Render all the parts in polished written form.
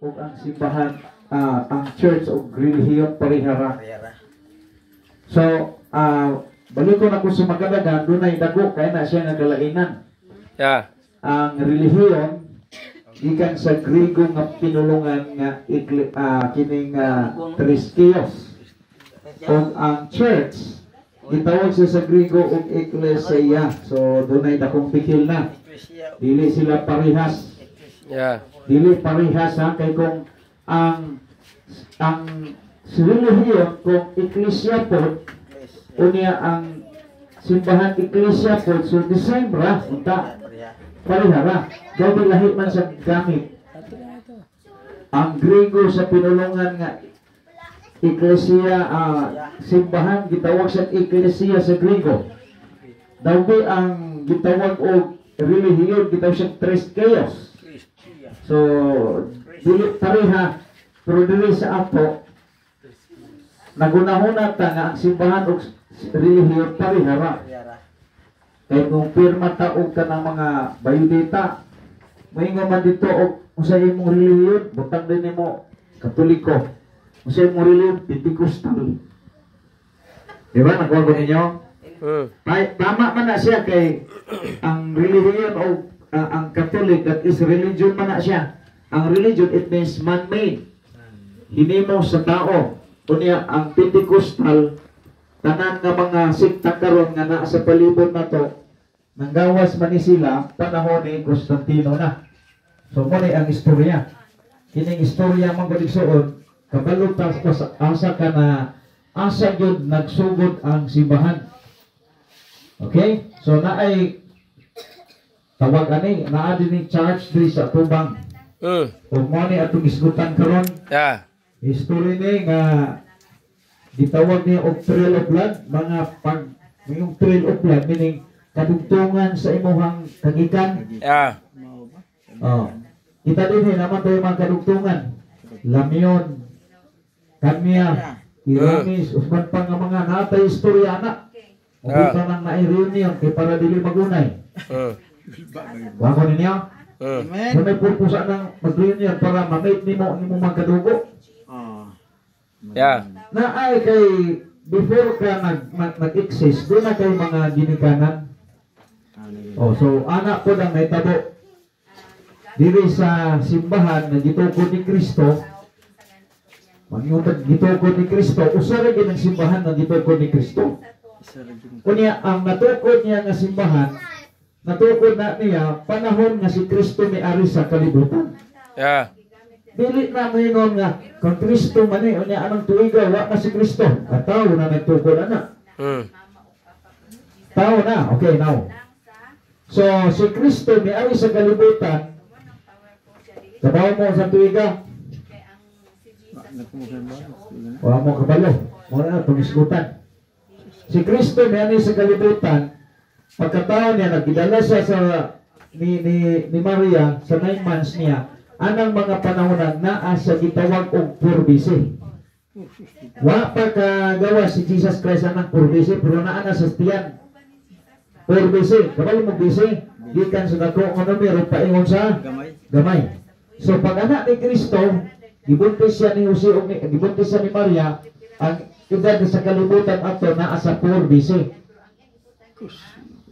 ug ang simbahan, ang church o relihiyon parihara. So, balik ko na kung sumakadagan, doon ay dago, kaya na siya nga kalainan. Yeah. Ang relihiyon, gikan sa Griego nga pinulungan nga kining triskios. O ang church, gitawag siya sa Griego og ecclesia. So, doon ay dakong bikil na. Dili sila parihas. Yeah. Dili parihas ha, kay kung ang relihiyon, kung ecclesia po, unya ang simbahan ecclesia po, so design ra, unta, parihara. Gawin lahi man sa gamit. Ang Griego sa pinulungan nga ecclesia, simbahan, gitawag sa ecclesia sa Griego. Dawdi ang gitawag o relihiyon, gitawag sa triskios. So, dili pareha, pero dili sa ato, nagunahuna ta nga ang simbahan o relihiyon parihara. Kaya kung pirma taog ka ng mga bayudita, may nga man dito o usay mong relihiyon, butang din mo Katoliko. Usay mong relihiyon, Pentecostal. Diba? Nakuha ko ninyo? Tama man na siya kay ang relihiyon o ang Catholic, that is religion man na siya. Ang religion, it means man-made. Hinimo sa tao. Kunya, ang Pentecostal, tanan nga mga sikta karon nga naa sa palibot na to, nanggawas man ni sila, panahon ni Constantino na. So, muna ang istorya. Kining istorya mong kaligsoon, kabalutas ko sa asa ka na, asa yun nagsugod ang simbahan. Okay? So, naay tawag ani, naa din ni church di sa tubang. Kung mo ni atong isgutan karon. Yeah. History ni nga gitawag niya og trail of blood, mga yung trail of blood meaning kadugtungan sa imuhang kagikan. Yeah. Oh. Kita din naman tayo mga kadugtungan. Lamyon, Kanya, Iramis, usman pa nga mga natay istorya na. Kung kita nang na-reunion kay para dili magunay. Wako ninyo? Kung may purpusa ng mag-reunion para ma-mate ni mo mga kadugo. Yeah. Na ay kay before ka nag-exist, doon na kay mga ginikanan. Oh, so anak ko lang may tabo. Diri sa simbahan na gitukod ni Kristo, mangyutag gitukod ni Kristo, usara gyud ang simbahan na gitukod ni Kristo. Kunya ang natukod niya nga simbahan, natukod na niya panahon nga si Kristo may ari sa kalibutan. Yeah. Dili na moingon nga kung Kristo man ni unya anong tuiga wa na si Kristo. Tao na nagtukod ana. Tao na. Okay, now. So si Kristo may ari sa kalibutan. Sabaw mo sa tuiga. Wa mo kabalo. Mo na tumisgutan. Si Kristo may ari sa kalibutan. Pagkatao niya nagdala siya sa ni Maria sa 9 months niya. Anang mga panahonan na sa gitawag og purbisi. Wa pa kagawa si Jesus Christ anang purbisi, pero naa na sa tiyan. Purbisi, kabalo mo bisi, gikan sa dako nga numero paingon sa gamay. So pag anak ni Kristo, gibuntis siya ni Jose o gibuntis siya ni Maria, ang edad sa kalibutan ato naa sa purbisi.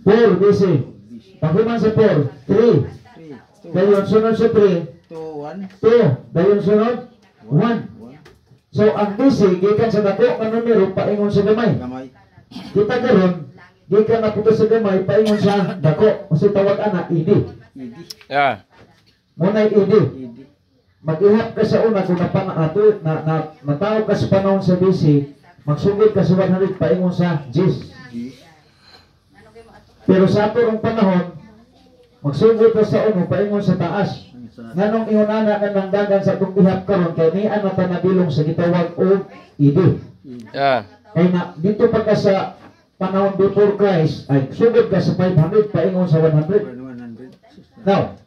Purbisi. Paghuman sa 4, 3. Dayon sunod sa 3. 2. Dayon sunod 1. So ang bisi gikan sa dako nga numero paingon sa gamay. Kita karon gikan na puto sa gamay paingon sa dako kasi tawag ana idi. Yeah. Muna idi. Mag-ihap ka sa una kung natawag ka sa panahon sa bisi, magsugod ka sa 100 paingon sa 10. Pero sa atong panahon magsugod ka sa uno paingon sa taas. Nganong ihunana na ng dagan sa itong ihap karon kay ni ana ta nabilong sa gitawag og idi. Yeah. Kay na dito pa ka sa panahon before Christ ay sugod ka sa 500 paingon sa 100. Now,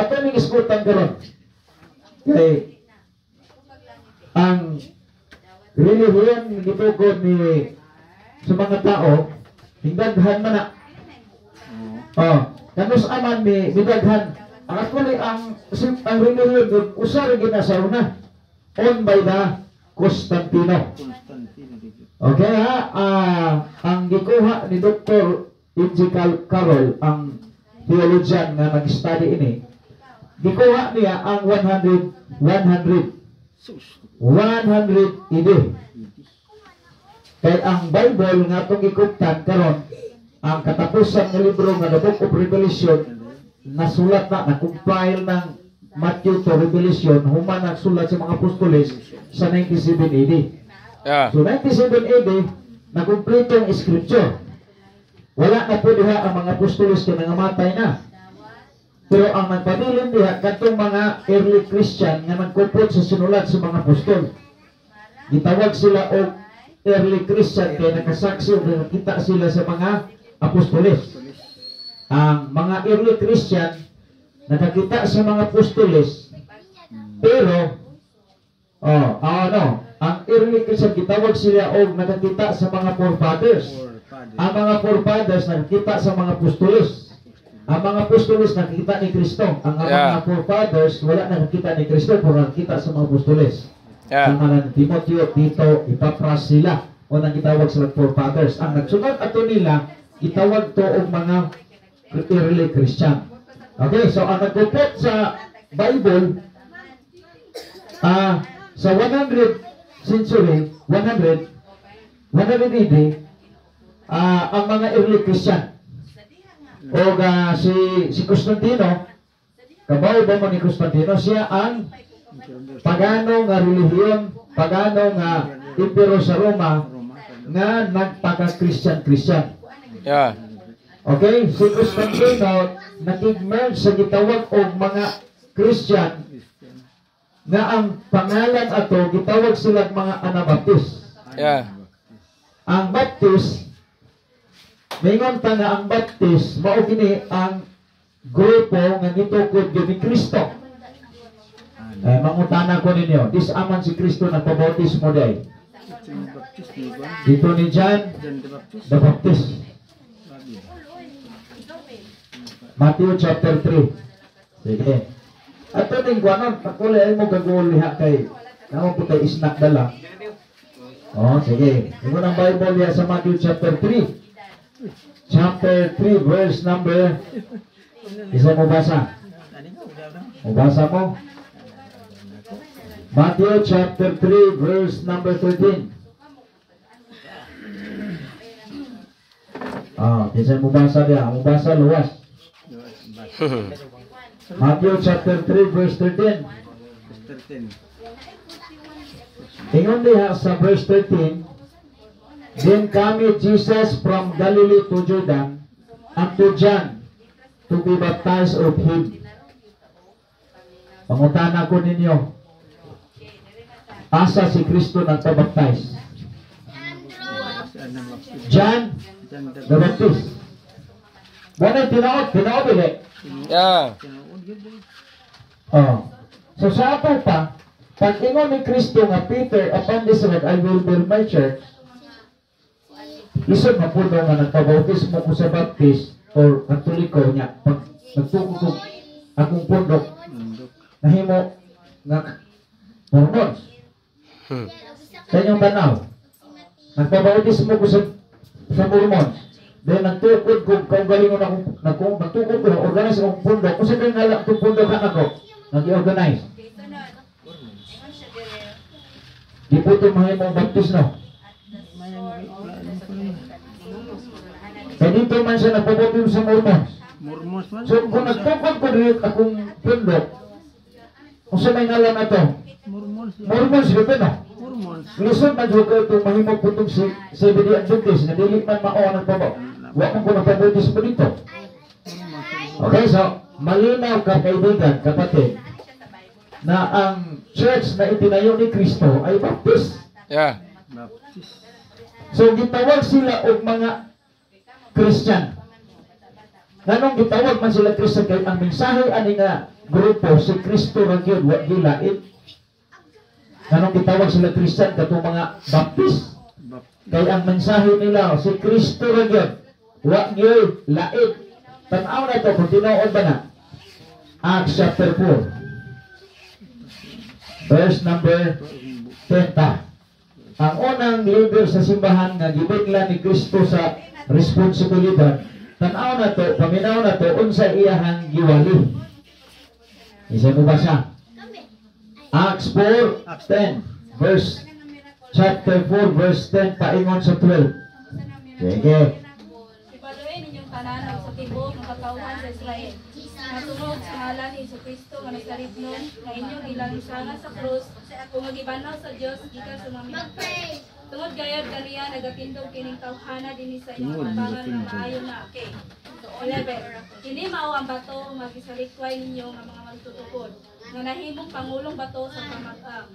ato ning isgutan karon kay ang relihiyon gitukod ni sa mga tao hingdaghan man na. Kanus aman mi midaghan actually ang relihiyon usa ra gid na sa una on by the Constantino. Okay ha, ang gikuha ni Dr. E.G. Carroll, ang theologian nga nag-study ini, gikuha niya ang 100 AD. Kaya ang Bible nga itong ikuptan karon, ang katapusan ng libro nga The Book of Revelation, nasulat na, na-compile ng Matthew to Revelation, human nagsulat sa mga apostoles sa 97 AD. Yeah. So 97 AD, nakumpleto ang scripture. Wala na po diha ang mga apostoles kaya nangamatay na. Pero ang nagpabilin diha, katong mga early Christian nga nagkupot sa sinulat sa mga apostol. Gitawag sila o early Christian kaya nakasaksi o nakita sila sa mga apostoles. Ang mga early Christian nakakita sa mga apostoles, pero ang early Christian gitawag sila o nakakita sa mga forefathers. Ang mga forefathers nakakita sa mga apostoles. Ang mga apostoles nakikita ni Kristo. Ang mga forefathers wala nakakita ni Kristo pero nakikita sa mga apostoles. Sa mga ni Timoteo, Tito, Epapras sila o nang gitawag sila forefathers. Ang nagsunod ato nila gitawag to og mga early Christian. Okay, so ang nagkupot sa Bible sa 100 century, 100 AD, ang mga early Christian o si Constantino, kabaw ba mo ni Constantino, siya ang pagano nga relihiyon, pagano nga impero sa Roma nga nagpaka-Christian. Yeah. Okay, si Constantino nakig-merge sa gitawag og mga Christian nga ang pangalan ato gitawag sila mga Anabaptist. Yeah. Ang Baptist, mingon ta nga ang Baptist mao kini ang grupo nga gitukod gyud ni Kristo. Mangutana ko ninyo, disaman si Kristo nagpabautismo day. Dito ni John the Baptist. Matthew chapter 3. Sige. At ito din ko, pakulay mo gaguliha kay naman po tayo isnak dala. Sige. Tingnan ang Bible niya sa Matthew chapter 3. Chapter 3 verse number, isa mo basa? Mabasa mo? Matthew chapter 3 verse number 13. Isa mo basa niya. Mabasa luwas. Matthew chapter 3 verse 13. Tingnan diha sa verse 13. Then cometh Jesus from Galilee to Jordan unto John to be baptized of him. Pangutana ko ninyo, asa si Kristo nagpabaptize? John the Baptist. Bunay tinaod ulit. Yeah. So sa ato pa, pag ingon ni Kristo nga Peter, upon this rock I will build my church, isod na po nga nagpabautismo ko sa Baptist or Katoliko niya, pag nagtukog akong pundok, nahimo nga Mormons. Sa inyong tanaw, nagpabautismo ko sa Mormons. Then nagtukod ko, kung galingon akong nagtukod ko, organize akong pundok. Kung sabihin nga lang itong pundok na ako, nag-organize. Di po ito mga imong Baptist, no? Kaya dito man siya nagpabautismo sa Mormons. So kung nagtukod ko rin akong pundok, kung sa may ngalan na ito, Mormons dito, no? Lisod man dito itong mahimog po itong CBD Adventist na dili man mao nagpabaw. Huwag mong nagpabautismo dito. Okay, so malinaw ka kaibigan, kapatid, na ang church na itinayo ni Kristo ay Baptist. Yeah. So gitawag sila og mga Christian. Nanong gitawag man sila Christian kay ang mensahe ani nga grupo si Kristo ra gyud wa gilain. Nanong gitawag sila Christian katong mga Baptist. Kay ang mensahe nila si Kristo ra gyud wa gyud lain. Tan-aw na to kung tinuod ba na. Acts chapter 4. Verse number 30. Ang unang leader sa simbahan nga gibigla ni Kristo sa responsibilidad, tanaw na to, paminaw na to, unsa iyahang giwali. Isa mo ba siya? Acts 4:10, verse chapter 4, verse 10, paingon sa 12. Sige. Ipaluin ninyong tanan sa tibok ng katauhan sa Israel. Matungod sa ngalan ni Kristo nga nagkaribnon, nga inyong ilangisangan sa krus, kung magibanaw sa Dios gikan sa mga minatay. Tungod gayud kaniya nagatindog kining tawhana dinhi sa inyong kabangan nga maayo na. Okay. 11. Kini mao ang bato nga gisalikway ninyo nga mga magtutupod, nga nahimong pangulong bato sa pamag-ang.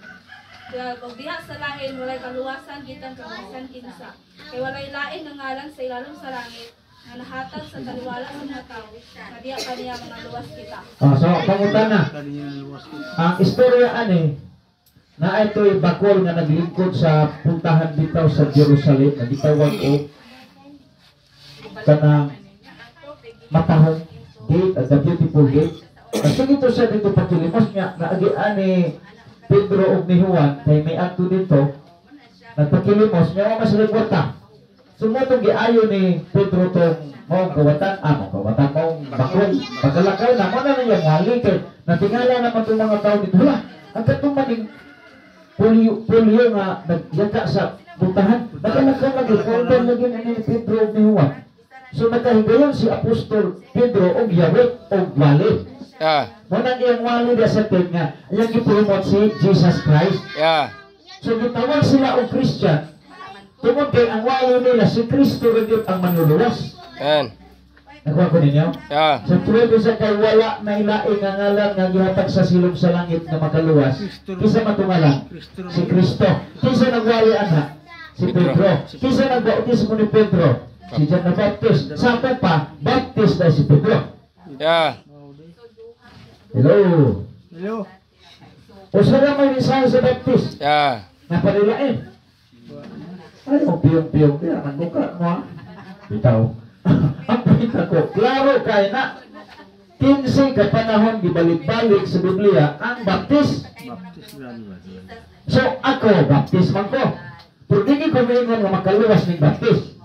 Kaya kung diha sa lain, walay kaluwasan gikan kawasan kinsa. Kay walay lain nga ngalan sa ilalong sa langit, nga nahatag sa taliwala sa mga tao, nga diha kaniya mga luwas kita. So, pangutana. Ang istorya ani, na ito'y bakol nga naglingkod sa puntahan dito sa Jerusalem, na gitawag o kanang matahong gate, the beautiful gate. Kasi dito siya dito pakilimos niya, na agi ani Pedro ug ni Juan, kay may ato dito, nagpakilimos niya, mas ligwata. Sumutong giayo ni Pedro tong mong kawatan, mong bakol. Pagkalakaw na, mo na niyang wali, kay natingala naman itong mga tao dito. Wala, ang katong maning pulyo nga nagyaka sa puntahan. Nakalakaw lagi, kauntan lagi ni Pedro ug ni Juan. So nakahigayon si Apostol Pedro og yawit og wali. Muna iyang wali na sa team nga, iyang ipromote si Jesus Christ. So gitawag sila og Christian. Tungod kay ang wali nila si Kristo rin ang manluluwas. Nakuha ko ninyo? Sa tuwid sa kay wala na ilaing nga ngalan nga gihatag sa silong sa langit na makaluwas. Kisa matungalan? Si Kristo. Kisa nagwali ana? Si Pedro. Kisa nagbautis mo ni Pedro? Si John the Baptist. Sampai pa, Baptist na si Pedro. Hello. O saan may mensahe sa Baptist? Napanilain. Ay, piyong-piyong niya. Nagbuka mo ha? Bitaw. Ang pita ko, klaro kay na 15 ka panahon gibalik-balik sa Biblia ang Baptist. So ako, Baptist man ko. Pero di ko maingon nga makaluwas ng Baptist.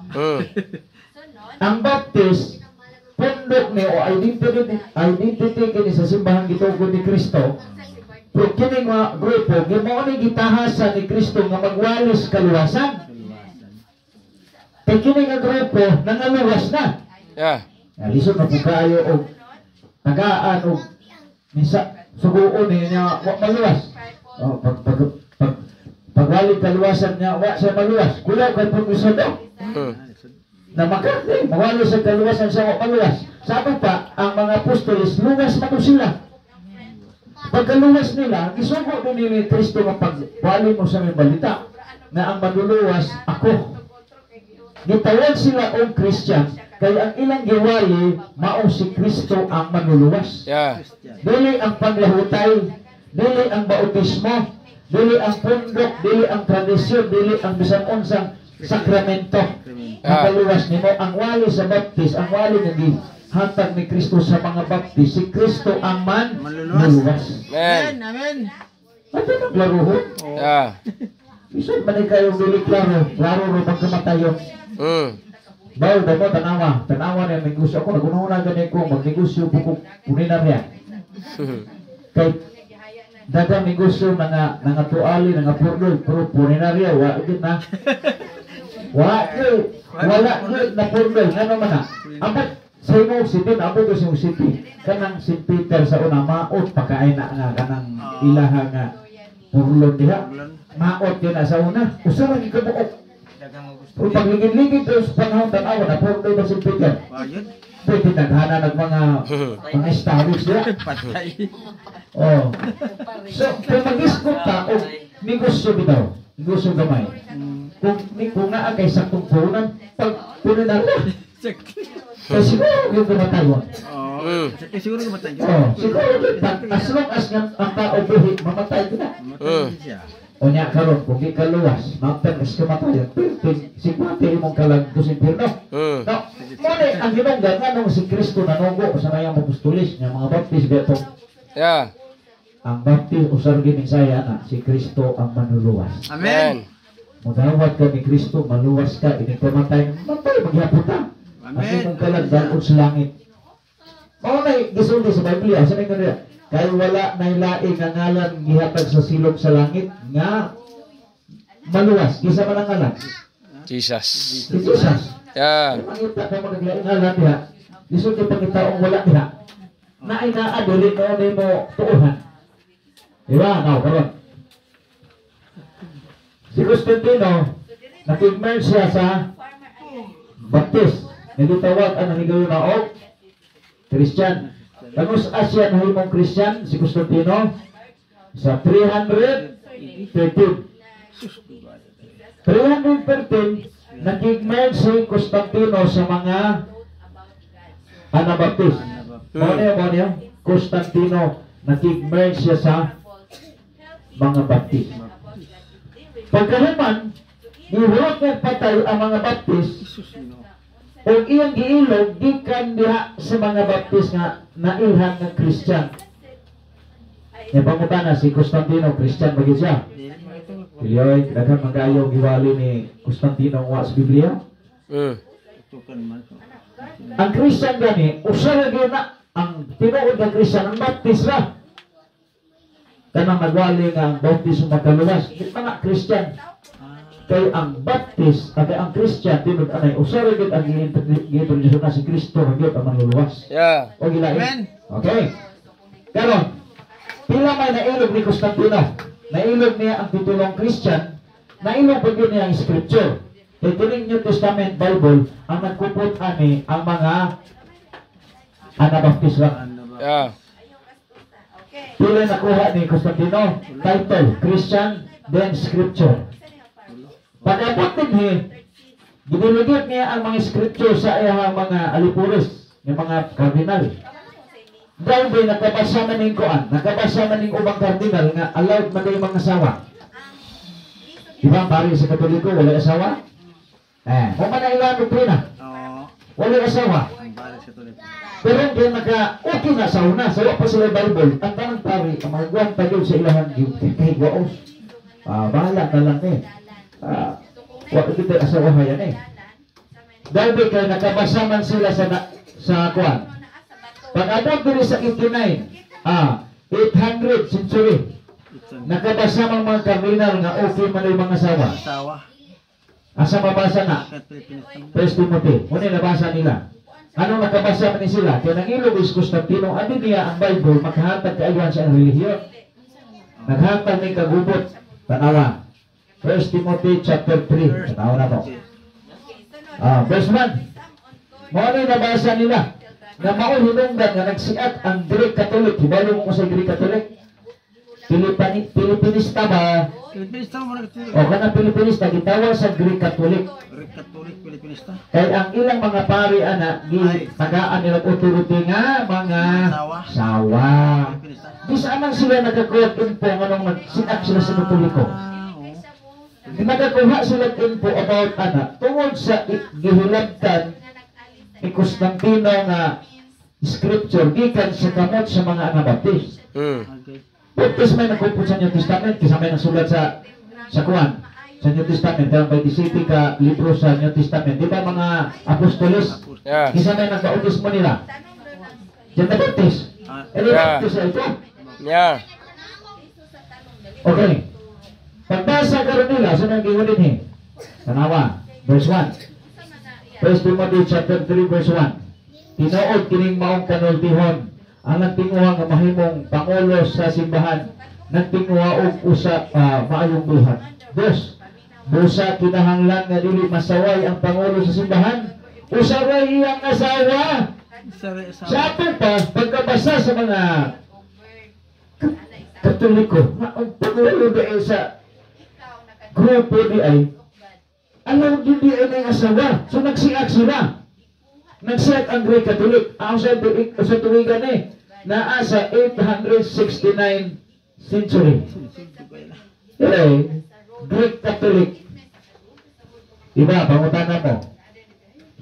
Ang Baptist, pundok ni o identity kini sa simbahan gitugon ni Kristo. Pero kini mga grupo, gimao ni gitahasan ni Kristo nga magwalis kaluwasan. Kaya kini nga grupo, nangaluwas na. Lisod na po kayo o tagaan o misa, suguon niya maluwas. Pagwali kaluwasan niya, wala siya maluwas. Kulaw kay pag-isod o. Na makakli, mawali sa kaluwasan sa maluwas. Sabi pa, ang mga apostolis, luwas na po sila. Pagkaluwas nila, isugo doon ni Kristo nga pagwali mo sa may balita na ang manluluwas ako. Gitawag sila o Christian, kaya ang ilang giwali, maong si Kristo ang manluluwas. Dili ang paglahutay, dili ang bautismo, dili ang pundok, dili ang tradisyon, dili ang bisan unsang sakramento. Nakaluwas nimo ang wali sa Baptist, ang wali nga gihatag ni Kristo sa mga Baptist, si Kristo ang manluluwas. Amen. Ito naglaruhon. Bisan man kayo dili klaro ro pagkamatayon. Bawo mo tanawa na negosyo ako, nagunahuna gani ko magnegosyo buko puninarya. Kay dagang negosyo mga tuali, mga purdoy, pero puninarya wa gid na. Wala gid na purdoy ngano man na. Apat sa imong city, abot to sa city. Kanang St. Peter sa una maot pakain na nga kanang ilaha nga purlon diha. Maot yun na sa una. Usa lang ikabuok. Kung pagligid-ligid doon sa panahon tanawa na purdoy na St. Peter. Pwede naghana ng mga starfish diha. Oh. So, kung mag-iskot ka, negosyo bitaw. Negosyo gamay. Kung naa kay saktong punan, pag punan na lang. Kaya siguro yung kumatayon. Siguro kumatayon. Siguro yung as long as ang tao buhi, mamatay ko na. O niya karon kung di kaluwas, mountain is kumatayon. Sigwate imong kalag to simpirno. No? Muna ang hinunggan nga nung si Kristo nanugo sa mayang apostolis niya, mga baptis gato. Yeah. Ang baptis usar gining saya na si Kristo ang manluluwas. Amen. Mudawat ka ni Kristo, maluwas ka, ini kamatay, matay, maghapon ka. Amen. At imong kalagdaon sa langit. Mao na gisulti sa Biblia, sa ning kanila, kay wala nay laing nga ngalan gihatag sa silog sa langit nga maluwas, kisa man ang ngalan. Jesus. Si Jesus. Yeah. Mangita ka mo naglaing ngalan diha. Gisulti pangitaong wala diha. Naay naa dili no mo tuuhan. Diba? Now, karon. Si Constantino, nakig-merge siya sa Baptist. Nagitawag ang nangigayon na og Christian. Tapos Asya na himong Christian, si Constantino, sa 313. 313, nakig-merge si Constantino sa mga Anabaptist. Ano yun? Constantino, nakig-merge siya sa mga Baptist. Pagkahuman, nihuwag ng patay ang mga Baptist o iyang giilog gikan diha sa mga Baptist nga nailhan ng Christian. Yung pangutana si Constantino, Christian bagi siya. Pilyoy, daghang magayo giwali ni Constantino wa sa Biblia. Ang Christian gani, usa ra gyud na ang tinuod nga Christian ang Baptist ra. Kanang nagwali nga ang bautismo magkaluwas, di pa nga Christian. Kay ang Baptist at ang Christian tinud anay usa ra gyud ang gi-introduce na si Kristo nga gyud ang manluluwas. Yeah. O gilain. Amen. Okay. Karon, pila may nailog ni Constantino? Nailog niya ang titulong Christian, nailog pa gyud niya ang scripture. Kay kining New Testament Bible ang nagkupot ani ang mga Anabaptist ra. Yeah. Pila nakuha ni Constantino? Title, Christian, then Scripture. Pag-abot din ginilugit niya ang mga Scripture sa iyang mga alipuris, yung mga kardinal. Dahil ba nakabasa man ng kuan, nakabasa man ng ubang kardinal nga allowed man yung mga asawa. Diba, pari sa Katoliko, wala asawa? Kung man na ilang doktrina, wala asawa. Pero kaya naka-okay na sa una, sa pa sila Bible, ang tanang pari, ang magawang tayo sa ilahan yung kahit waos. Bahala na lang eh. Wala kita asawa yan eh. Dahil kaya nakabasa man sila sa kuan. Pag-abot din sa 89, 800 century, nakabasa man mga kardinal nga okay man yung mga asawa. Asa mabasa na? 1 Timothy. Muna nabasa nila. Ano nakabasa man sila? Kaya nang ilog is Constantino, ano niya ang Bible, maghatag kaayuhan sa relihiyon. Naghatag ng kagubot. Tanawa. 1 Timothy chapter 3. Tanawa na to. Verse 1. Muna nabasa nila. Na mauhinunggan nga nagsiat ang Greek Catholic. Hibalo mo ko sa Greek Catholic? Pilipinista ba? O kanang Pilipinista, gitawag sa Greek Catholic. Pilipinista. Kaya ang ilang mga pari anak, tagaan nilang authority nga mga sawa. Di saan sila nagkakuha info anong nagsinak sila sa Katoliko. Nagkakuha sila info about anak tungod sa gihilabtan ni Constantino nga scripture gikan sa kamot sa mga Anabaptist. Baptist may nagkupot sa New Testament, kisa may nasulat sa kuwan, sa New Testament, kaya may 17 ka libro sa New Testament. Di ba mga apostolis? Yeah. Kisa may nagka-bautismo nila? Diyan na Baptist. Baptist sa ito. Yeah. Okay. Pagbasa karon nila, saan ang giwalin eh? Tanawa, verse 1. 1 Timothy chapter 3, verse 1. Tinuod kining maong kanultihon ang nagtinguha nga mahimong pangulo sa simbahan, nagtinguha og maayong buhat. Dos, busa kinahanglan nga dili masaway ang pangulo sa simbahan, usaway iyang asawa. Sa ato pa, pagkabasa sa mga Katoliko, ang pangulo dahil sa grupo di ay, alam din di ay ng asawa. So nagsiak sila. Nagsiak ang Greek Catholic. Ang sa tuwigan eh, naa sa 869 century. Greek Catholic. Diba, pangutana mo,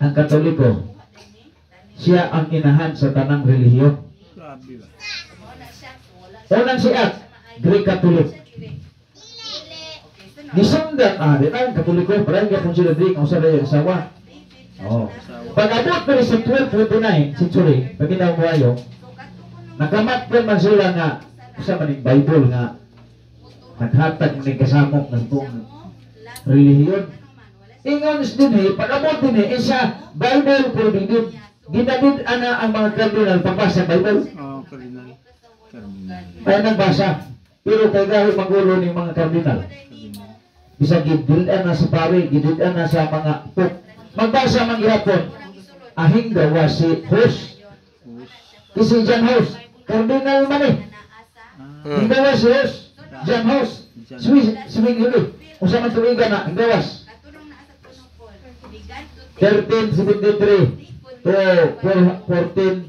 ang Katoliko, siya ang inahan sa tanang relihiyon. Grabe ba? Unang siat, Greek Catholic. Nisundan, din ang Katoliko, parang kaya kung sila Greek, ang usara yung asawa. Oh. Pag-abot pa sa 1229 century, pag inawayo, nakamat pa man sila nga, sa maning Bible nga, naghatag ng kasamok ng itong relihiyon. Ingon din pag-abot din isa, Bible prohibited. Ginamit ana ang mga kardinal pagbasa Bible. Oo, kardinal. Kardinal. Ay nagbasa. Pero kay gahit magulo ng mga kardinal. Bisa gidilan na sa pari, gidilan na sa mga pop. Magbasa man gihapon. Ahing gawa si host. Si John Host. Kardinal man eh. Ahing gawa si host. John Host. Swing yun. Usa man tuwigan na, ahing gawas. 1373 to 1415.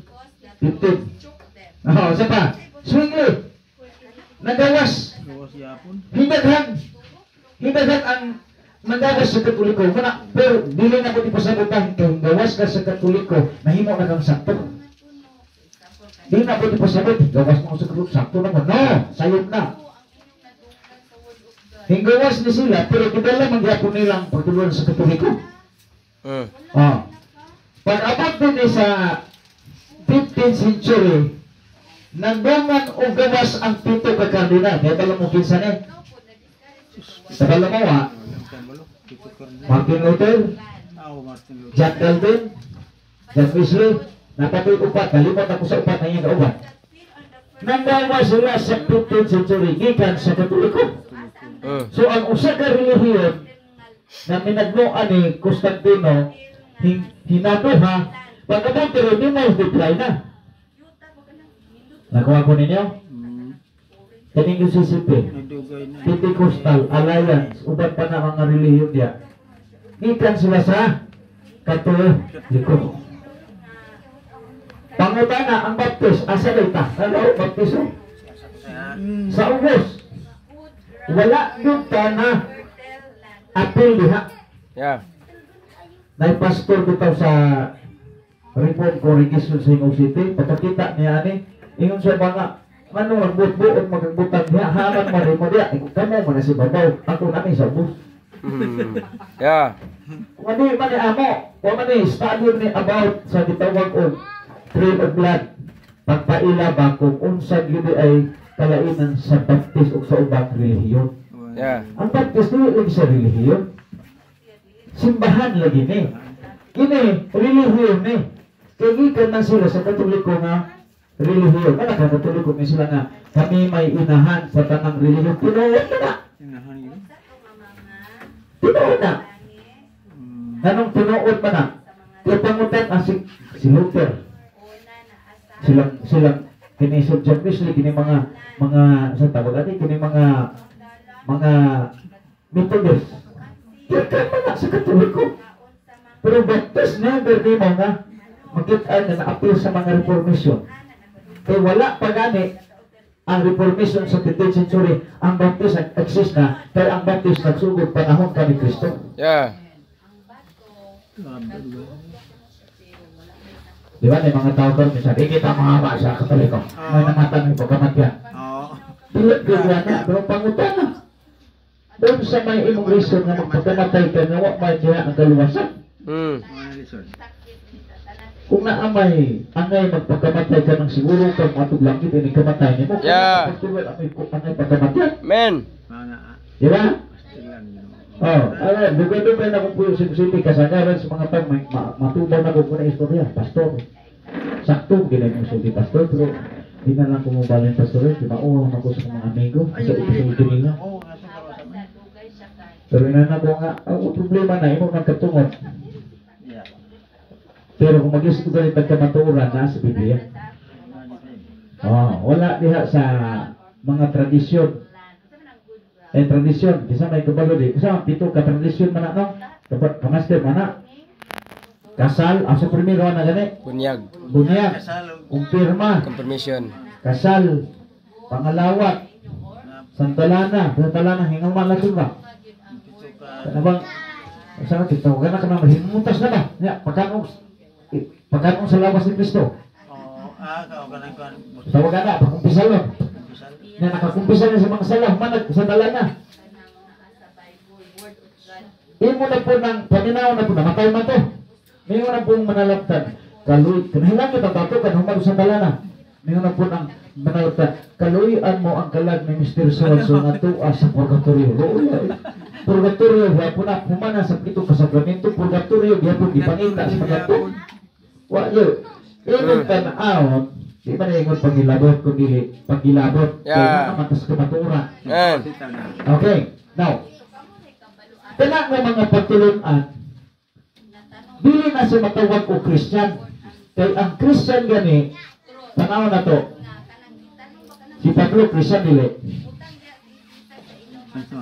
Sa pa. Swing yun. Nagawas. Gawas yapon. Hindaghan ang nagawas sa Katoliko. Pero dili na ko di pasabutan kay gawas ka sa Katoliko, nahimo na kang sakto. Dili na ko di pasabot, gawas mo sa Katoliko, sakto na mo. No, sayop na. Hinggawas ni sila, pero kidala mangyapon nilang pagtulungan sa Katoliko. Pag-abot din sa 15th century, nagbangan o gawas ang pito ka kardinal. Kaya tala mo kinsan eh. Sa tala mo Martin Luther, John Calvin, John Wesley, napatoy upat. Nalimot ako sa upat na yung kauban. Nanggawa sila sa 15th century, gikan sa Katoliko. So ang usa ka relihiyon na minagnoan ni Constantino, hinaduha, pag-abot pero di mo deploy na. Nakuha ko ninyo? Kaning UCCP, Pentecostal Alliance, uban pa na mga relihiyon diya. Ikan sila sa Katoliko. Pangutana ang baptis, asa na ita? Ano, baptiso? Sa Ugos. Wala yung na apil diha. Yeah. Naipastor bitaw sa Reform Congregation sa Ingog City. Pagkakita niya ani, ingon sa mga ano, magbut-buot, magagbutan niya, haman mo diya. Kamo mo na si Babaw, ako na ni sa bus. Yeah. Kung ano man ni amo, kung ano ni study ni about sa gitawag o trail of blood, pagpaila ba kung unsa gyud ay kalainan sa baptis o sa ubang relihiyon. Yeah. Ang baptis dili lagi sa relihiyon. Simbahan lagi ni. Kini relihiyon ni. Kaya gikan na sila sa Katoliko nga relihiyon. Kana ka Katoliko ni sila nga kami may inahan sa tanang relihiyon. Tinuod na. Tinuod na. Nanong tinuod pa na? Kaya pangutan si Luther. Silang kini Sir John Wesley, kini mga sa tawag ati, kini mga Methodist. Kaya ka sa Katoliko. Pero baptis na berdi mo nga makita na na-appeal sa mga Reformation. Kaya wala pa gani ang Reformation sa 15th century. Ang baptis exist na, kaya ang baptis nagsugod panahon ka ni Kristo. Yeah. Di ba, may mga tao doon, minsan, kita mahaba sa Katoliko. May namatang yung pagkamatyan. Dilat gawin na, pero pangutan na. Doon sa may imong reason na magpagkamatay ka, nawa may niya ang kaluwasan. Kung naamay, angay magpagkamatay ka ng siguro kang matuglangit, ini kamatay mo. Yeah. Angay pagkamatyan. Men. Di ba? Dugay-dugay na kung po yung City, kasagaran sa mga tao, matubaw na kung na istorya, pastor. Sakto, ginay mo City, pastor, pero di na lang kumubalin pastor, di mauwang ako sa mga amigo, sa ipisulit nila. Pero inana ko nga, ang problema na, imo nagkatungot. Pero kung mag-isip ko rin pagkamaturan na sa Biblia, wala diha sa mga tradisyon. Tradisyon, bisa may kabalo di. Kasi pito ka tradisyon man no? Kamaster man. Kasal, asa primero na gani? Bunyag. Bunyag. Kumpirma. Confirmation. Kasal. Pangalawat. Santalana hingaman lang ba? Kana bang saan kita ka na mahimutas na ba? Ya, pagkanog pagkanong sa lawas ni Kristo. Oo, kao ka nang Tawag na, pagkumpisal nun. Na nakakumpisal na sa mga sala, manag sa dala na. Imo na po ng paminaw na po, namatay man to. Mayroon na pong manalaptan. Kaluy, kanahilang kita tato, kanumag sa dala na. Mayroon na po ng manalaptan. Kaluyan mo ang kalag ng Mr. So nga to sa purgatorio. Purgatorio, kaya po na humana sa pitong kasakramento. Purgatorio, kaya po ipangita sa mga po. Wala, ingon ka na ahon, di ba na ingon pagilabot, kundi pagilabot. Kaya matas kamaturan. Amen. Okay, now, tanak ng mga pagtulungan, dili na sa matawag o Christian. Kaya ang Christian gani, tanaw na to, si Pablo Christian dili.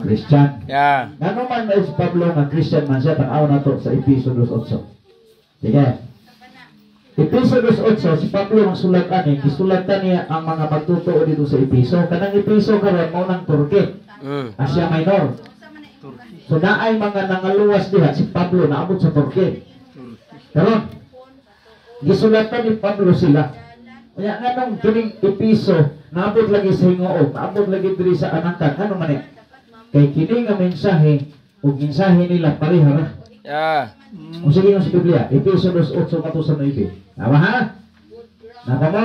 Christian. Yeah. Ngano man na si Pablo nga Christian man siya, tanaw na to sa Episo 2:8. Sige. Episo 2:8, si Pablo ang sulatan niya, gisulatan niya ang mga magtutuo dito sa Episo. Kanang Episo karon mo ng Turkey, Asia Minor. So naay mga nangaluwas diha si Pablo naabot sa Turkey. Karon gisulatan ni Pablo sila. Kaya nganong kining Episo naabot lagi sa Hingoo, naabot lagi diri sa Anangkan. Ano man kay kini nga mensahe ug mensahe nila parehara. Yeah. Kung sige yung sa Biblia, Episo 2:8 kato sa 9. Tama ha? Napa mo?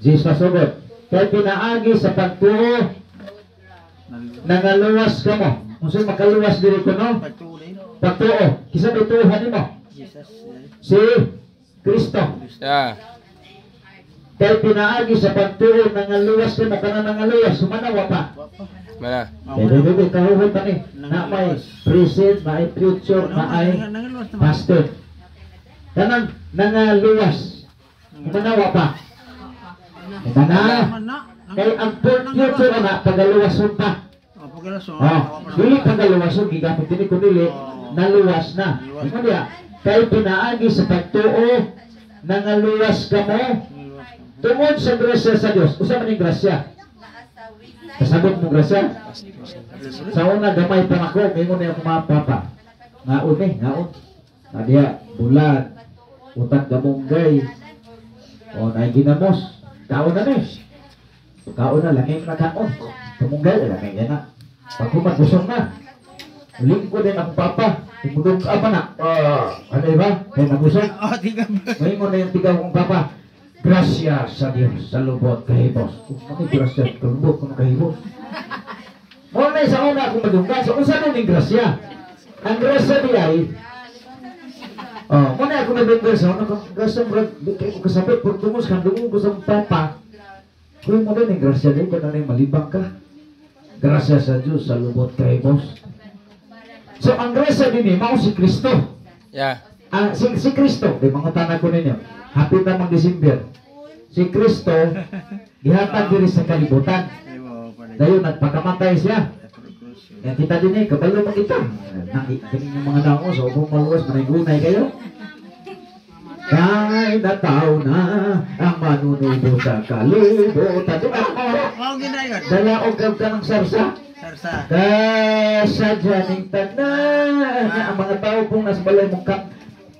Jesus sagot. Kaya pinaagi sa pagtuo, nangaluwas ka mo. Kung sa'yo makaluwas diri ko, no? Pagtuo. Kisa bituhan mo? Si Kristo. Yeah. Kaya pinaagi sa pagtuo, nangaluwas ka mo, kana nangaluwas, sumanawa pa. Mana? Kaya bebe, kahuhod pa ni. Na may present, may future, may pastor. Kanang nangaluwas. Sumanawa pa. Kana. Kaya ang future na, pagaluwason pa. Dili pagaluwason, gigamit din ko dili, naluwas na. Ikaw niya, kaya pinaagi sa pagtuo, nangaluwas ka mo, tungod sa grasya sa Diyos. Usa man yung grasya? Kasabot mo grasya? Sa una, gamay pa ako, ngayon na yung mga papa. Ngaon eh, ngaon. Nadiya, bulan, utang gamunggay, o naiginamos, kaon na eh. Kaon na, langay na kaon. Gamunggay, langay na. Pag kumagusong na, lingko din ang papa. Tumulong ka pa na. Ano ba? Kaya nagusong. Ngayon na yung tigaw kong papa. Grasya sa Diyos, sa lubot kahibos. Ano grasya sa lubot kung kahibos? Muna sa una akong madunggan. So, kung saan yung grasya? Ang grasya niya ay, muna ako madunggan sa una. Grasya mo, kayo ko kasabit, kung tungos ka, dungon ko sa papa. Kung mo din yung grasya niya, kung ano yung malibang ka. Grasya sa Diyos, sa lubot kahibos. So, ang grasya din mao si Kristo. Yeah. Si Kristo, di mga tanag ko ninyo. Hapit na mga December. Si Kristo, gihatag diri sa kalibutan. Dayon, nagpakamatay siya. Yan kita din kabalo mo kita. Ganing yung mga naong so kung maluwas, manay-gunay kayo. Kay nataw na ang manunubo sa kalibutan. Dalaog ka ng sarsa. Kasadya ng tanan. Ang mga tao pong nasa balay mong kap.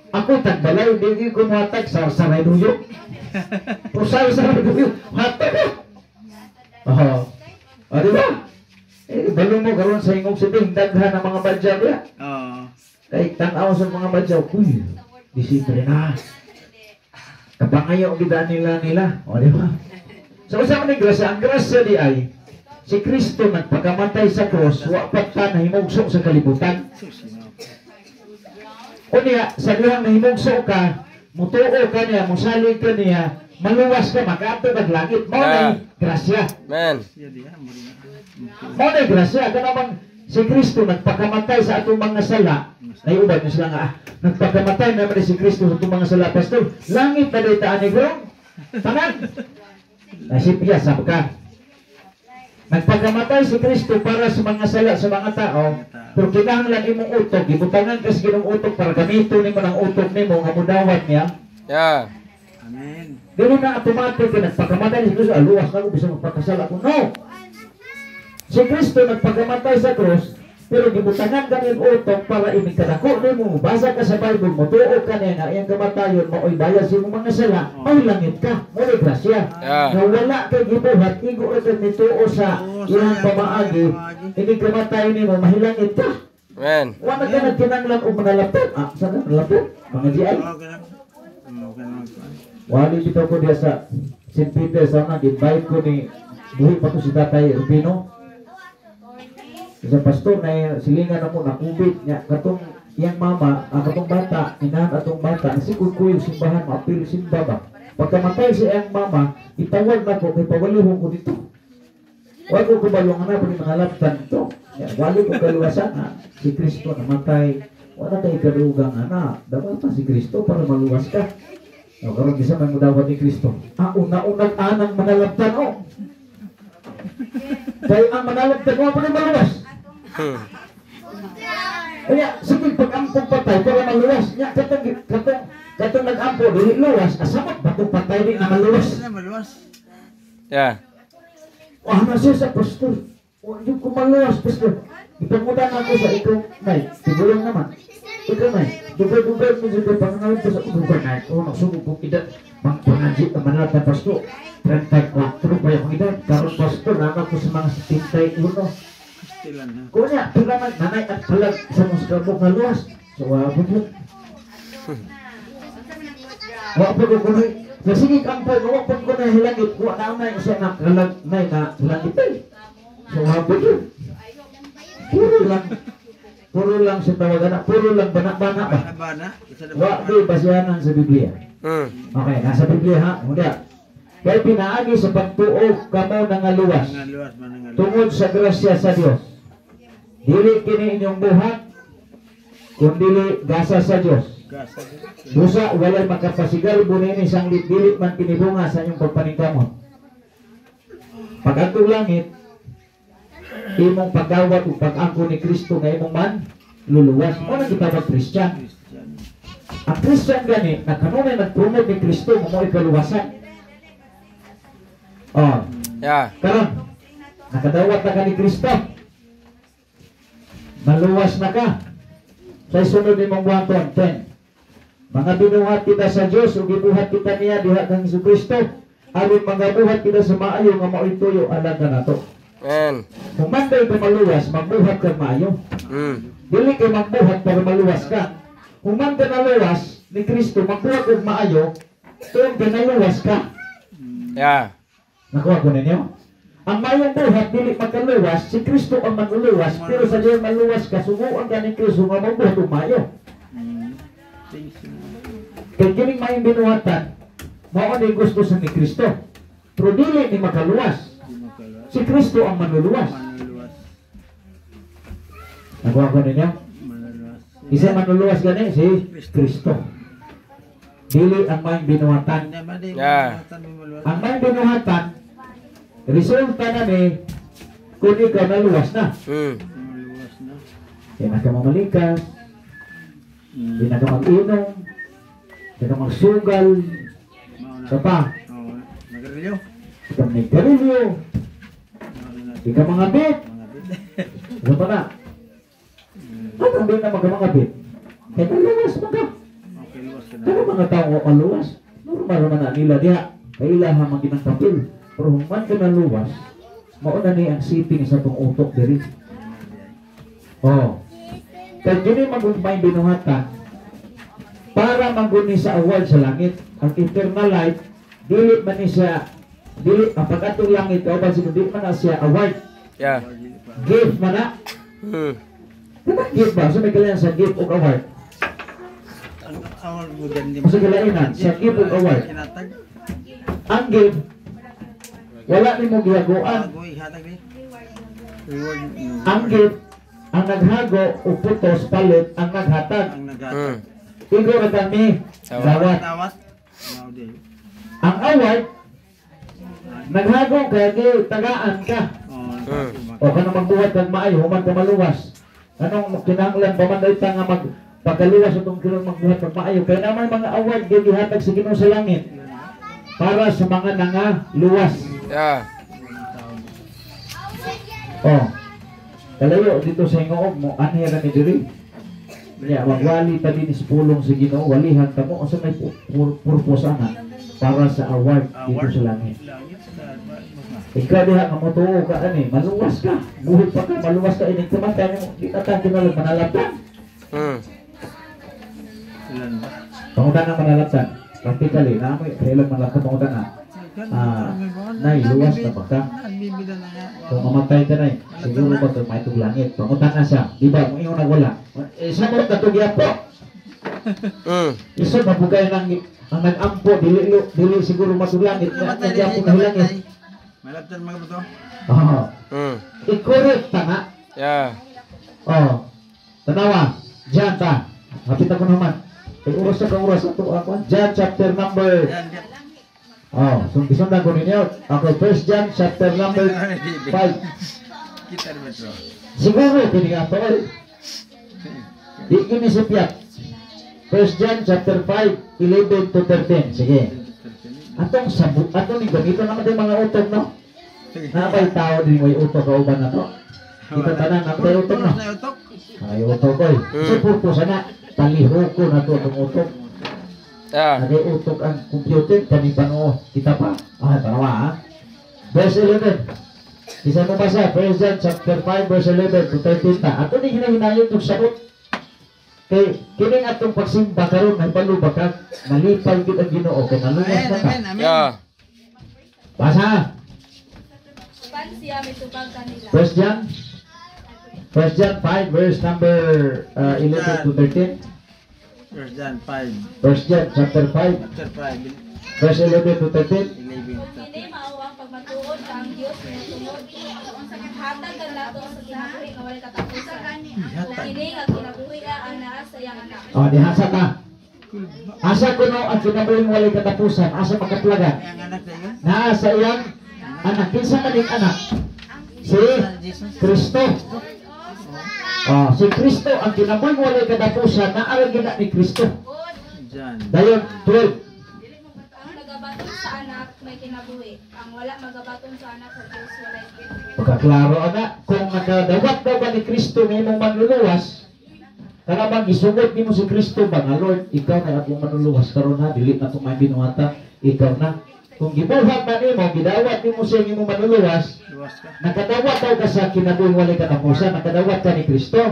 Ako tagbalay, hindi ko matag sarsaray duyo. Pero sarsaray duyo, matag ka. Diba? Balo mo karoon sa ingong sibing, daghan ang mga badyaw ya. Kaya tanaw sa mga badyaw, uy, Disiple na. Kapangayo ang gidaan nila. Diba? So, sa mga grasya, ang grasya di ay, si Kristo nagpagamatay sa cross, wapat pa na himugso sa kalibutan. O niya, sa lihang na himugso ka, mutuo ka niya, musalig ka niya, maluwas ka, mag-ato ng langit. Mo na grasya. Amen. Mo na grasya. Ka naman, si Kristo nagpagamatay sa atong mga sala. Naiubad nyo sila nga, nagpagamatay naman si Kristo sa atong mga sala. Pastor, langit na daytaan ni Grong. Tanan. Nasipya, sabi ka. Nagpagamatay si Kristo para sa mga sala sa mga tao. Pero kinahanglan imong utok, ibutangan ka sa ginong utok para gamito nimo ng utok nimo nga mudawat niya. Yeah. Amen. Dili na automatic ka nagpagamatay si Kristo, aluwas na ko bisa magpakasala ko. No! Si Kristo nagpagamatay sa krus Pero gibutangan ka ng utok para imikadako nimo. Basa ka sa Bible mo, tuo ka niya nga iyang kamatayon mo oy bayad sa imong mga sala, ay langit ka. Mo ni grasya. Yeah. Nga wala kay gibuhat, igo ra kay nituo sa iyang pamaagi, ini kamatayon nimo mahilangit ka. Amen. Wala ka nagkinanglan og mga laptop. Ah, saan ang laptop? Mga GI. Wali bitaw ko diya sa St. Peter sa invite ko ni buhi pa to si Tatay Rubino. Isang pastor na silingan na mo na kubit niya katong iyang mama, katong bata, inahan atong bata, nasikod ko yung simbahan, maapil simba ba. Pagkamatay si iyang mama, itawag na ko, kay pawalihong ko dito. Wala ko kubalong na, pwede mga laptan ito. Wali ko kaluwasan na, si Kristo namatay, wala tayo kalugang na, dapat pa si Kristo para maluwas ka. O, karon isa man mo dapat ni Kristo. Una-unang anang manalaptan, o. Kaya ang manalaptan mo, pwede maluwas. Kaya, sige, pag-ampong patay, para maluwas. Nya, katong nag-ampo, dili luwas, asamot, batong patay din na maluwas. Yeah. Wah, nasa sa pastor. Hindi ko maluwas, pastor. Ipamudan ako sa ikaw, nay, tigulang naman. Ikaw, nay, dugar-dugar mo sa pangalan ko sa dugar, nay. O, nagsugod ko kita, pangpanganjit na manalatan, pastor. 34 pa yung edad. Karon pastor, naman ko sa mga 71. Kunya, pilaman, nanay at palag sa mga skabok na luwas. So, wapod yun. Wapod ko kunay. Nasigig ang po, wapod ko na hilangit. Kuha na ang siya na kalag na hilangit eh. So, wapod yun. Puro lang sa tawagan na, puro lang banak-banak ba? Wapod basihanan sa Biblia. Okay, nasa Biblia ha, muna. Kaya pinaagi sa pagtuog kamo nga luwas tungod sa grasya sa Dios. Dili kini inyong buhat kundi gasa sa Dios. Busa walay makapasigal bunini sang dili man pinibunga sa inyong pagpaningkamot. Pag adtong langit imong pagdawat ug pag-angko ni Kristo nga imong man luluwas. Mo na gitawag Christian. Ang Christian gani nakanunay nagpromote ni Kristo mo ikaluwasan. Oh. Yeah. Karon, nakadawat na ka ni Kristo. Maluwas na ka. Sa sunod ni mong buhaton, 10. Mga binuhat kita sa Diyos, o gibuhat kita niya, diha kang Kristo. Aron mga buhat kita sa maayo, nga mao'y tuyo, alam ka na to. Amen. Kung manday ka maluwas, magbuhat ka maayo. Dili ka magbuhat para maluwas ka. Kung man ka naluwas ni Kristo, magbuhat ka maayo, tuwing ka naluwas ka. Yeah. Nakuha ko ninyo? Ang mayong buhat, dili magkaluwas, si Kristo ang manuluwas, pero sa diyan maluwas ka, sumuon ka ni Kristo nga magbuhat umayo. Kaya kining mayong binuhatan, maon gusto sa ni Kristo. Pero dili ni makaluwas. Si Kristo ang manuluwas. Nakuha ko ninyo? Isa manuluwas gani, si Kristo. Dili ang mayong binuhatan. Yeah. Ang mayong binuhatan, resulta na ni kung ikaw naluwas na. Hindi na ka mamalikas, hindi na ka mag-inom, hindi na ka magsugal, ka pa, hindi ka nagkarilyo, hindi ka mangabit, ano pa na? Ano hindi na magkamangabit? Kaya naluwas mo ka. Pero mga tao maluwas, normal naman na nila diha, kailangan maging ng papel. Pero kung man ka naluwas, mauna ni ang siping sa itong utok diri. Oh. Kaya yun yung mag-umpay binuhatan para maguni sa award sa langit. Ang eternal life, dili man ni siya, dili, ang pagkatong langit, o ba dili man na siya award. Yeah. Gift man na. Kanang gift ba? So may kailangan sa gift o award. Sa kailangan, sa gift o award. Ang gift, wala ni mo gihagoan. Ang gift, ang naghago o putos palit ang naghatag. Igo ra kami dawat. Ang award, naghago kaya tagaan ka. O kanang magbuhat kag maayo, human ka maluwas. Anong kinahanglan pa man dayta nga pagkaluwas itong kinong magbuhat kag maayo. Kaya naman mga award gihatag sa Ginoo sa langit para sa mga nangaluwas. Yeah. Oh. Kalayo dito sa ingoob mo, ano yan ni diri? Kaya magwali ta din pulong sa Ginoo, walihan ta mo sa may purpose ana para sa award dito sa langit. Langit sa Ikaw diha nga mo tuo ka ani, maluwas ka. Buhit pa ka, maluwas ka ini kamata mo, di ka ta kinalag manalatan. Ilan ba? Pangutan ng manalatan. Practically, na mo kailan manalatan pangutan na. Nay, luwas na pa ka. Nagbibida na nga. Kung mamatay ka na siguro ba ito may langit. Pangutan na siya. Di ba? Kung iyong nagwala. Isa mo na ito po. Isa mabugay ng ang nag-ampo. Dili siguro masulangit. Nag-ampo na langit. Malaptan mga buto. Oo. I-correct ta nga. Yeah. Oh. Tanawa. Diyan ta. Hapit ako naman. Oras na oras ito ako. John chapter number. Yan, yan. Oh, sundan ko ninyo. Ako 1 John chapter number 5. Kita naman ito. Siguro pili nga to. Di inisipyat. 1 John chapter 5, 11 to 13. Sige. Atong sabu, atong ni ganito naman din mga utok, no? Napay tao din may utok kauban na to. Kita tanan ang tayo utok, no? Ay utok ko. So purpose na taliho ko na to itong utok. Yeah. Nag-utok ang computer, kami panoo, kita pa. Tanawa ha. Verse 11. Isa mo basa, 1 John chapter 5, verse 11 to 13 ta. Ato ni hinahinayon itong sagot. Kay, kining atong pagsimba karon may balubakag, malipay gid ang Ginoo, kay naluwas na ta. Yeah. Basa. Pan siya may tubag kanila. 1 John 5, verse number 11 to 13. 1 John 5. 1 John chapter 5, Chapter 5. verse 11 to 13. 11. Hindi maawang pagmatuod ka ang Diyos na tungod. Hatag ka nato sa kinabuhi nga walay katapusan. Kung kini nga kinabuhi ang naa sa iyang anak. Dihasa ta. Asa ko no ang kinabuhing walay katapusan, asa makatlagan. Yang anak na yun? Naa sa iyang anak. Kinsa kaning anak? Si Kristo. Si Kristo ang kinabuhing walay katapusan, naa gina ni Kristo. John. Dayon 12. Ang nagabaton sa anak may kinabuhi. Ang wala magabaton sa anak sa Diyos walay kinabuhi. Pagkaklaro ana, kung nakadawat daw ba ni Kristo may imong manluluwas, kana bang isugod nimo si Kristo ba nga Lord, ikaw na akong manluluwas karon ha, dili na to may binuhata, ikaw na. Kung gibuhat man nimo, gidawat nimo sa imong manluluwas, Luwas ka. nakadawat daw ka sa kinabuhing walay katapusan, nakadawat ka ni Kristo.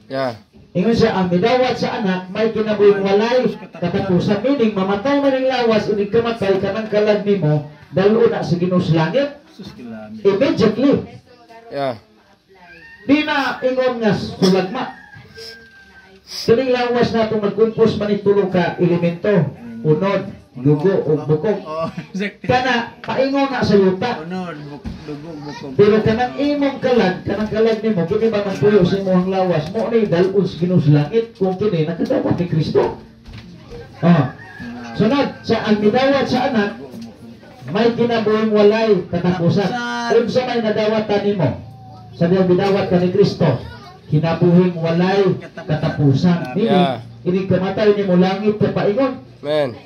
Yeah. Ingon siya, ang midawat sa anak, may kinabuhing walay katapusan. Meaning, mamatay man ang lawas, unig kamatay ka ng kalag nimo, dalo na sa Ginoo sa langit, Sus kilami. immediately. Yeah. Di na ingon nga sulagma. Kining lawas na itong magkumpos man itulong ka elemento, unod, dugo, o bukog. Oh, exactly. Kana, paingon na sa yuta. Unod, dugog, bukog. Pero kanang imong kalag nimo, kini ba magpuyo sa imong lawas, mo ni dalun sa Ginoo sa langit, kung kini nakadawat ni Kristo. Sunod, sa ang midawat sa anak, may kinabuhing walay katapusan. Kung sa may nadawatan nimo, sa diyang bidawat ka ni Kristo, kinabuhing walay katapusan. Yeah. Ini kamatay nimo langit ka paingon. Man.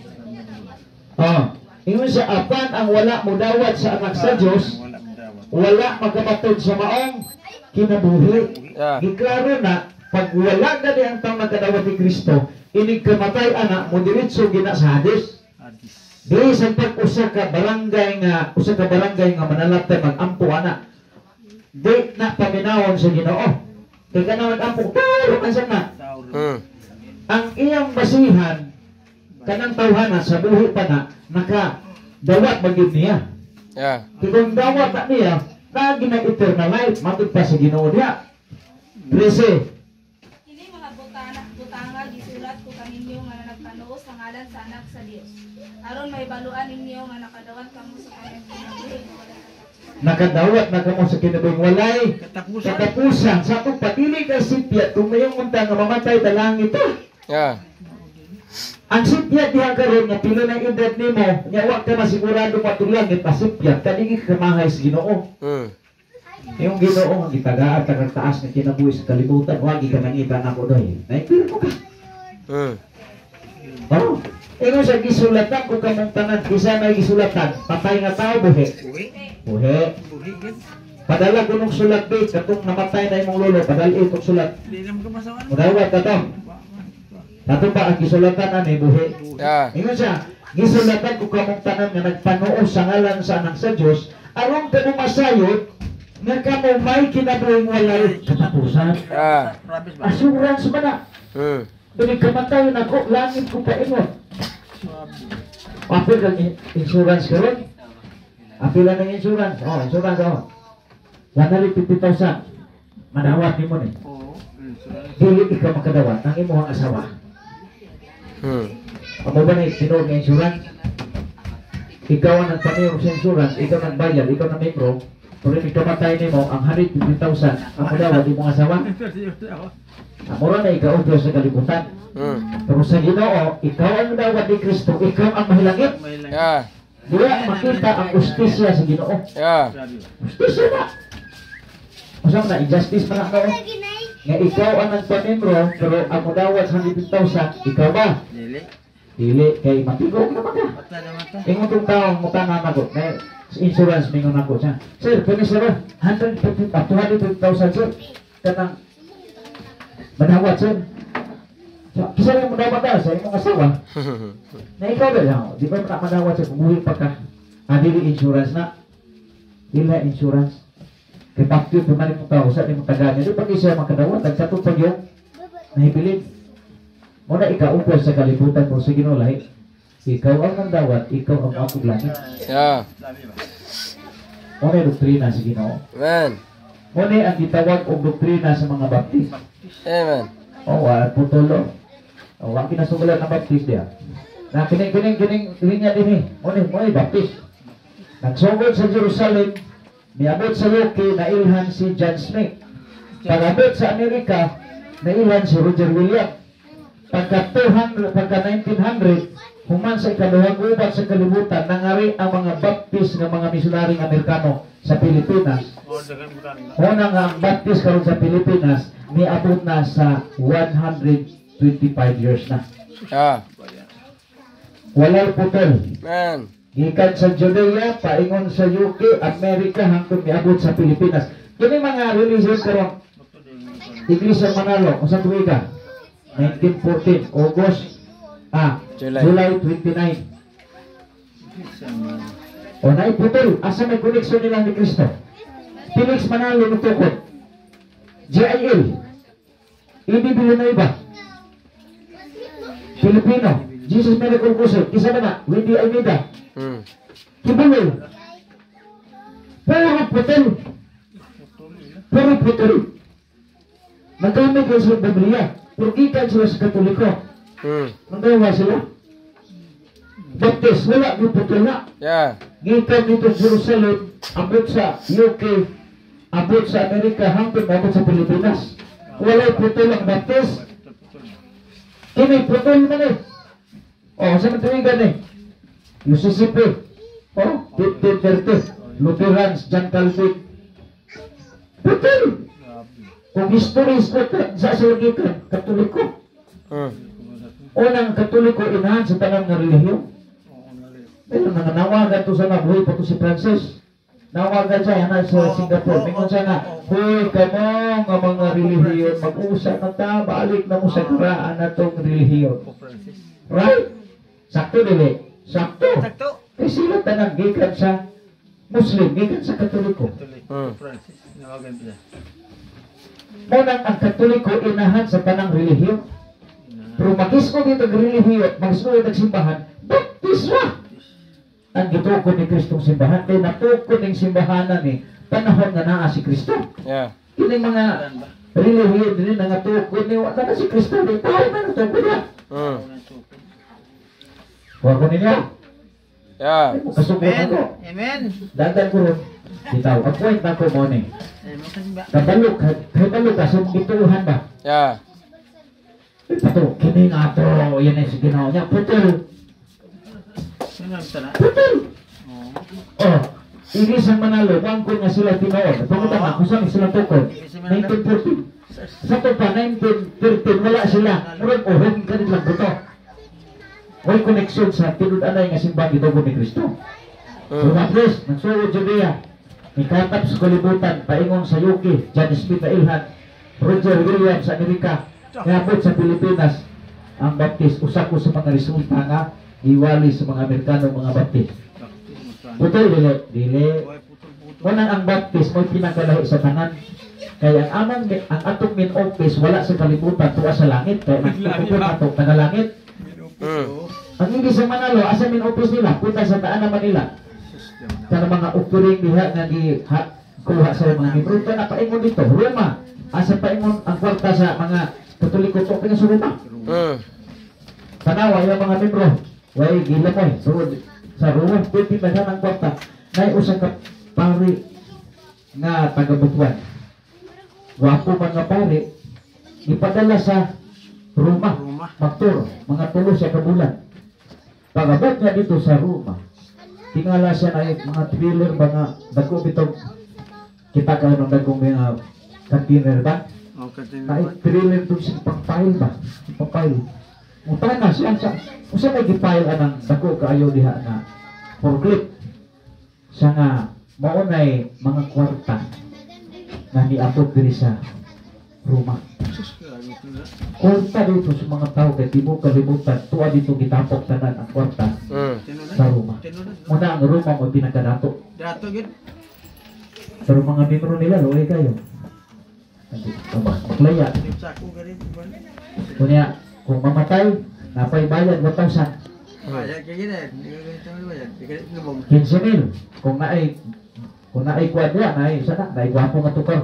Ingon sa apan ang wala mo dawat sa anak sa Dios, Wala magdawat. wala magabatod sa maong kinabuhi. Yeah. Giklaro na pag wala gani ang taong nagkadawat ni Kristo, inig kamatay anak mo diretso gina sa Hades. Adis. Di sa pag usa ka barangay nga manalaptan mag-ampo ana. Di na paminawon sa Ginoo. Kaya ka na mag-ampo, pero kansan na. Tauro. Ang iyang basihan, kanang tawhana sa buhi pa na, nakadawat bagid niya. Yeah. Kung dawat na niya, naging na eternal life, matod pa sa Ginoo niya. 13. Kini mga butanga gisulat ko kaninyo nga nagpanuos sa ngalan sa anak sa Dios. Aron may baluan ninyo nga nakadawat kamo sa kanyang kinabuhi. Nakadawat na kamo sa kinabuhing walay Katapusan. katapusan. Sa itong patili kay sipyat, kung mayong unta nga mamatay dalang ito. Yeah. Ang sipyat diha karon nga pila na edad nimo, nya wa ka masigurado matulangit pasipyat kanigi kamahay sa Ginoo. Yung Ginoo nga gitagaan ta kag taas nga kinabuhi sa kalibutan, wagi ka nangitan ako doy. Naipil ko ka. Ingon sa gisulatan kung kamong tanan, kisa may gisulatan, patay nga tao buhi. Uwi. Buhi. Buhi. Gid. Padala ko nung sulat di, katong namatay na imong lolo, padali itong sulat. Hindi naman kamasawan. Mudawat ka to. Kato ba ang gisulatan ani buhi? Yeah. Ingon siya, gisulatan ko kamong tanan nga nagpanuo sa ngalan sa anak sa Dios, aron kamo masayod nga kamo may kinabuhing walay katapusan. Yeah. Promise ba? Assurance ba na? Dili kamatay na ko, langit ko pa ingon. Apil kang insurance ka rin? Apil lang ng insurance. Oh, insurance ako. Langali 50,000. Madawat ni mo ni. Oo. Dili ikaw makadawat ang imong asawa. Amo ba na tinuod nga insurance? Ikaw ang nagpanayong sa insurance, ikaw ang bayad, ikaw ang membro, pero ikamatay ni mo, ang 150,000 ang madawat imong asawa. Amura na ikaw sa kalibutan. Pero sa Ginoo, ikaw ang dawat ni Kristo, ikaw ang mahilangit. Yeah. Diya makita ang justisya sa Ginoo. Yeah. Justisya na. Usang na, injustice pa na ako. Nga ikaw ang nagpamembro, pero ang madawat sa 150,000, ikaw ba? Dili. Dili, kay matigog naman ka. Mata na mata. Ingon itong taong mutangan ako, na insurance mingon ako siya. Sir, pwede sir, 250,000 sir. Kanang madawat sir. So, kisa rin madawat na sa imong asawa. Na ikaw ba lang, di ba madawat sir, kumuhi pa ka. Dili insurance na. Dili insurance. Kay pakti pumalit mo tao sa imong taganya. Di pa siya makadawat, nagsatot pa yung nahibilin. Muna ikaw upos sa kalibutan kung sige no lahi. Ikaw ang nandawat, ikaw ang akong langit. Yeah. Muna yung doktrina sa Ginoo. Amen. Muna ang gitawag o doktrina sa mga baptist. Amen. O, putulo. O, ang kinasugulan ng baptist diya. Na kining linya din eh. Muna yung baptist. Nagsugod sa Jerusalem, niabot sa UK, nailhan si John Smith. Pag-abot sa Amerika, nailhan si Roger Williams. Pagka 1900, human sa ikaduhang gubat sa kalibutan, nangari ang mga baptist ng mga misionaring Amerikano sa Pilipinas. Una nga ang baptist karon sa Pilipinas, niabot na sa 125 years na. Yeah. Walay putol. Amen. Gikan sa Judea, paingon sa UK, Amerika, hangtod niabot sa Pilipinas. Kini mga religion karon, Iglesia Manalo, kung sa tuwi ka? 1914, August, July 29. O naiputol, asa may koneksyon nila ni Kristo? Felix Manalo nutukod. JIL, Idi Villanueva, Filipino, Jesus Miracle Crusade, isa ba na? Wendy Almeida, Kibulol. Puro putol. Puro putol. Nagamit ko sa Biblia. Purgikan sila sa Katoliko. Magawa sila. Baptist, wala yung putol na. Yeah. Gikan dito sa Jerusalem, abot sa UK, abot sa Amerika, hanggang abot sa Pilipinas. Wala putol ang Baptist. Kini putol man eh. O, sa matuwigan eh. UCCP. O, 1530. Lutherans, John Calvin. Putol. Kung historis ko sa silagikan, Katoliko. Unang Katoliko inahan sa tanang nga relihiyon. Pero nananawagan to sa nabuhay pa to si Francis. Nawagan siya yan sa Singapore. Mingon siya nga, huy kamo nga mga relihiyon, mag-usap na ta, balik na mo sa karaan na tong relihiyon. Right? Sakto dili. Sakto. Kaya sila tanang gikan sa Muslim, gikan sa Katoliko. Francis, nawagan siya. Munang ang Katoliko inahan sa tanang relihiyon. Pero mag-ismo dito ang relihiyon, mag-ismo dito ang simbahan, baptismo! Ang gitukod ni Kristong simbahan, kaya natukod ng simbahanan ni panahon nga naa si Kristo. Yeah. Kini mga relihiyon din na natukod ni wala na si Kristo, di tayo na natukod niya. Huwag ko ninyo. Yeah. Kasubukan ako. Amen. Dagan ko rin. Bitaw, ang point na ko mo ni. Kabalok, kabalok ka, so ituhan ba? Yeah. Pato, kini nga to, yan ay si Ginoo niya. Putol. Putol. Oh, Iglesia Manalo, bangko nga sila tinood. Pangutan na, kung saan sila tukod? 1914. Sa to pa, 1913, wala sila. Murag, ohong ka rin lang buto. May koneksyon sa tinud-anay nga simbang ito ni Kristo. At least, nagsulod Judea. Ikatap sa kalibutan, paingon sa UK, John Smith na Ilhan, Roger Williams sa Amerika, ngabot sa Pilipinas, ang baptist, usa ko sa mga resulta nga, iwali sa mga Amerikano, mga baptist. Putol, dili. Unang ang baptist, may pinagkalahi sa tanan. Kaya ang atong main office, wala sa kalibutan, tuwa sa langit. Kaya nagpupupun nato, tagalangit. Ang hindi sa Manalo, asa main office nila, punta sa taan naman nila. Sa mga offering diha nga kuha sa mga membro, na paingon dito, Roma. Asa paingon ang kwarta sa mga Katoliko o sa Roma. Tanawa yung mga membro, way gilamoy, surod sa Roma, pwede ba ang kwarta. Nay usa ka pari nga taga-Butuan. Wapo mga pari, ipadala sa Roma, magtur, mga tulo siya kabulan. Pagabot niya dito sa Roma, tingala siya na mga thriller ba nga dako bitog kita ka nung dagong mga container ba? Na thriller doon siya pang-file ba? Pang-file. Mutang na siya sa may gipile anang dako kaayo diha na forklift. Siya nga maunay mga kwarta na niabot diri sa Roma. Kwarta dito sa mga tao kay tibo kalibutan tuwa dito gitapok tanan ang kwarta sa Roma. Muna ang Roma mo pinagkadato. Dato gid. Pero mga membro nila luoy kayo. Maglaya. Sako gani. Kunya kung mamatay napay bayad 1,000. Bayad kay gid. Bayad. 15,000 kung naay kwadra naay sana naay gwapo nga tukar.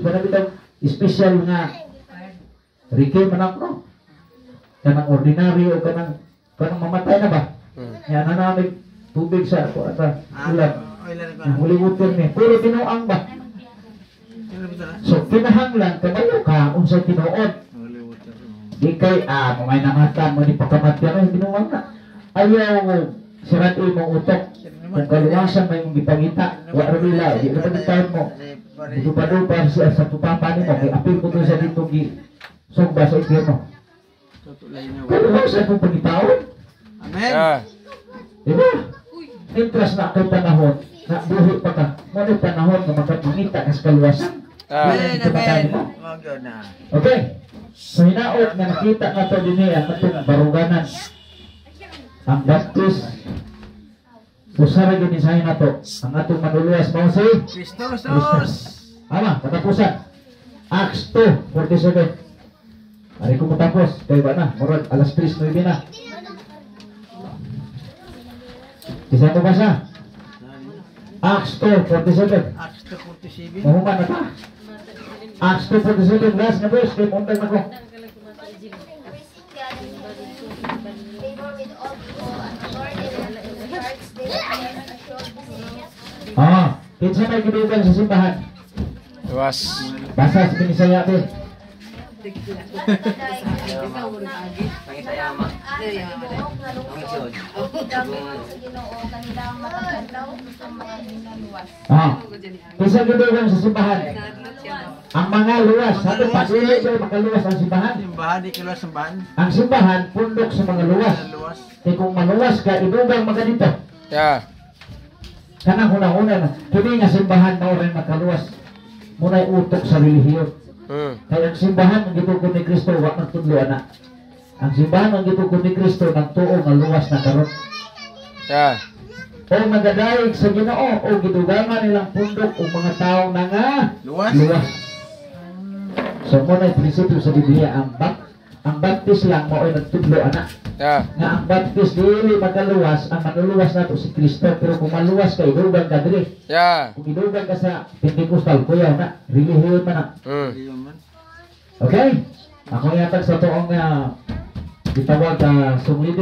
Sana bitang special nga Ricky manang no. Kanang ordinary o kanang mamatay na ba? Yan na namin tubig sa ata ulan. Ang huli water ni puro tinuang ba? So kinahanglan kanayo ka unsay tinuod. Di kay may namatan mo ni pagkamatyan ay tinuang na. Ayaw sirat imong utok. Kung kaluwasan may mong gipangita, wa ramila, di na pagitahan mo. Dupa-dupa siya sa tupapa ni mo, kay apil ko doon sa dito sugba sa impyerno. Kaluwasan mong pagitaon. Amen. Diba? Interest na kay panahon, na buhi pa ka. Ngunit panahon na magpangita ka sa kaluwasan. Amen. Okay. So hinaot na nakita na ito din niya, itong baruganan. Ang baptist, usara gini sa na to, ang atong manuluwas mo si Kristos. Ama, katapusan. Acts 2:47. Ari ko matapos, kay ba na? Murag alas 3:09 na. Isa ko basa? Acts 2:47. Acts 2:47. Mahuman na ta. Acts 2:47, last na verse, kay muntag na ko. Kinsa may gidugan sa simbahan? Luwas. Basa sa Binisaya din. Kinsa gidugan sa simbahan? Ang mga luwas. Sabi pa, dili ba makaluwas ang simbahan? Simbahan, di kaluwas simbahan. Ang simbahan, pundok sa mga luwas. Kaya kung maluwas ka, idugang mga dito. Yeah. Kanang una-una na, kini nga simbahan na rin makaluwas. Muna'y utok sa relihiyon. Kaya ang simbahan ng gitugod ni Kristo, wak nagtudlo na. Ang simbahan ng gitugod ni Kristo, nagtuo nga luwas na karon. Yeah. O nagadayeg sa Ginoo, o gidugangan nilang pundok, o mga tao na nga Luwas. So muna'y prinsipyo sa Biblia, ang baptist lang mo ay nagtudlo na. Yeah. Nga ang baptist dili magaluwas, ang manuluwas nato si Kristo, pero kung maluwas ka idugang ka diri. Yeah. Kung idugang ka sa Pentecostal, kuya na, relihiyon man na. Okay? Ako yatag sa toong itawag sumlid